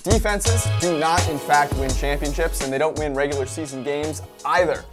Defenses do not, in fact, win championships, and they don't win regular season games either.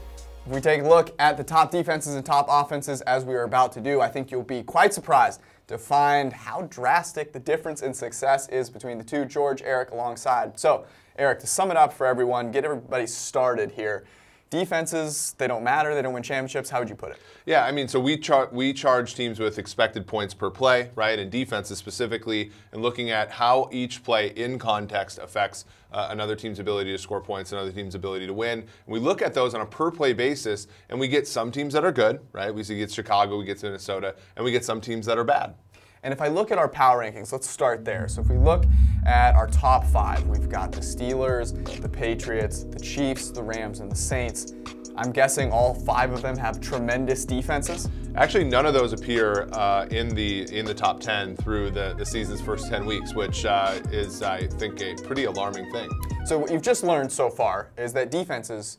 If we take a look at the top defenses and top offenses as we are about to do, I think you'll be quite surprised to find how drastic the difference in success is between the two. George, Eric alongside. So, Eric, to sum it up for everyone, get everybody started here. Defenses, they don't matter, they don't win championships. How would you put it? Yeah, I mean, so we charge teams with expected points per play, right, and defenses specifically, and looking at how each play in context affects another team's ability to score points, another team's ability to win. And we look at those on a per play basis, and we get some teams that are good, right? We get Chicago, we get Minnesota, and we get some teams that are bad. And if I look at our power rankings, let's start there. So if we look at our top five, we've got the Steelers, the Patriots, the Chiefs, the Rams, and the Saints. I'm guessing all five of them have tremendous defenses. Actually, none of those appear in the top 10 through the season's first 10 weeks, which is, I think, a pretty alarming thing. So what you've just learned so far is that defenses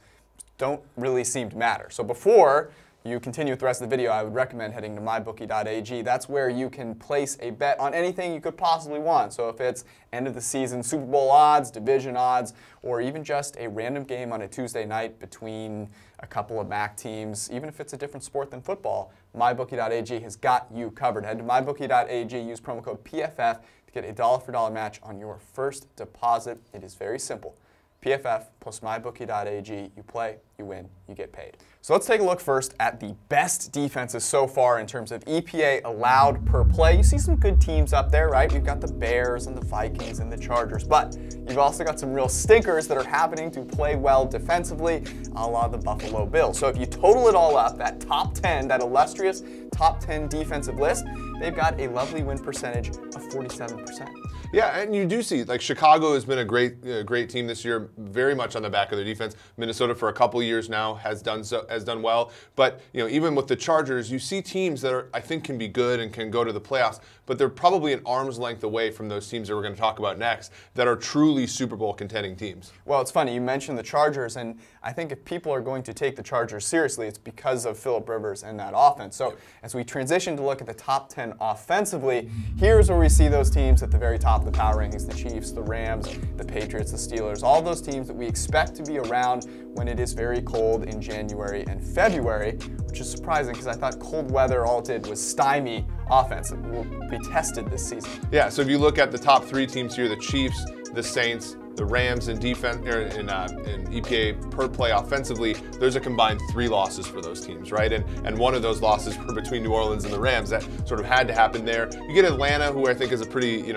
don't really seem to matter. So before you continue with the rest of the video, I would recommend heading to mybookie.ag. That's where you can place a bet on anything you could possibly want. So if it's end of the season Super Bowl odds, division odds, or even just a random game on a Tuesday night between a couple of MAC teams, even if it's a different sport than football, mybookie.ag has got you covered. Head to mybookie.ag, use promo code PFF to get a $1 match on your first deposit. It is very simple. PFF plus mybookie.ag, you play, you win, you get paid. So let's take a look first at the best defenses so far in terms of EPA allowed per play. You see some good teams up there, right? You've got the Bears and the Vikings and the Chargers, but you've also got some real stinkers that are happening to play well defensively, a la the Buffalo Bills. So if you total it all up, that top 10, that illustrious top 10 defensive list, they've got a lovely win percentage of 47%. Yeah, and you do see, like, Chicago has been a great team this year, very much on the back of their defense. Minnesota for a couple of years now has done well. But, you know, even with the Chargers, you see teams that I think can be good and can go to the playoffs, but they're probably an arm's length away from those teams that we're going to talk about next that are truly Super Bowl contending teams. Well, it's funny, you mentioned the Chargers, and I think if people are going to take the Chargers seriously, it's because of Phillip Rivers and that offense. So as we transition to look at the top 10 offensively, here's where we see those teams at the very top of the power rankings: the Chiefs, the Rams, the Patriots, the Steelers, all those teams that we expect to be around when it is very cold in January and February, which is surprising because I thought cold weather all it did was stymie offense. It will be tested this season. Yeah, so if you look at the top three teams here, the Chiefs, the Saints, the Rams in defense, in EPA per play offensively, there's a combined 3 losses for those teams, right? And one of those losses were between New Orleans and the Rams. That sort of had to happen there. You get Atlanta, who I think is a pretty,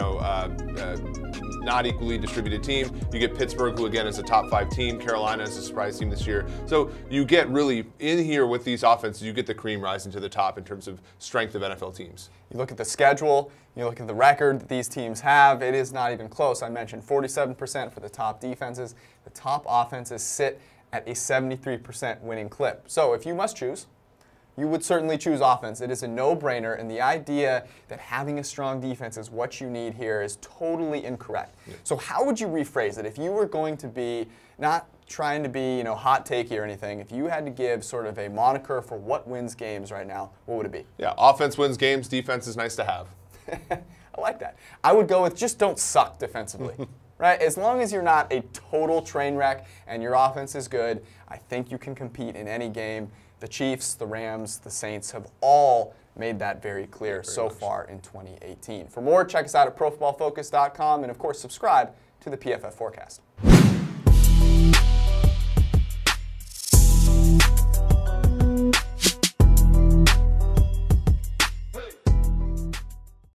not equally distributed team. You get Pittsburgh, who again is a top 5 team. Carolina is a surprise team this year. So you get really, in here with these offenses, you get the cream rising to the top in terms of strength of NFL teams. You look at the schedule, you look at the record that these teams have, it is not even close. I mentioned 47% for the top defenses. The top offenses sit at a 73% winning clip. So if you must choose, you would certainly choose offense. It is a no-brainer, and the idea that having a strong defense is what you need here is totally incorrect. Yeah. So how would you rephrase it? If you were going to be, not trying to be, hot takey or anything, if you had to give sort of a moniker for what wins games right now, what would it be? Yeah, offense wins games, defense is nice to have. I like that. I would go with just don't suck defensively. Right? As long as you're not a total train wreck and your offense is good, I think you can compete in any game. The Chiefs, the Rams, the Saints have all made that very clear so far in 2018. For more, check us out at ProFootballFocus.com and, of course, subscribe to the PFF Forecast.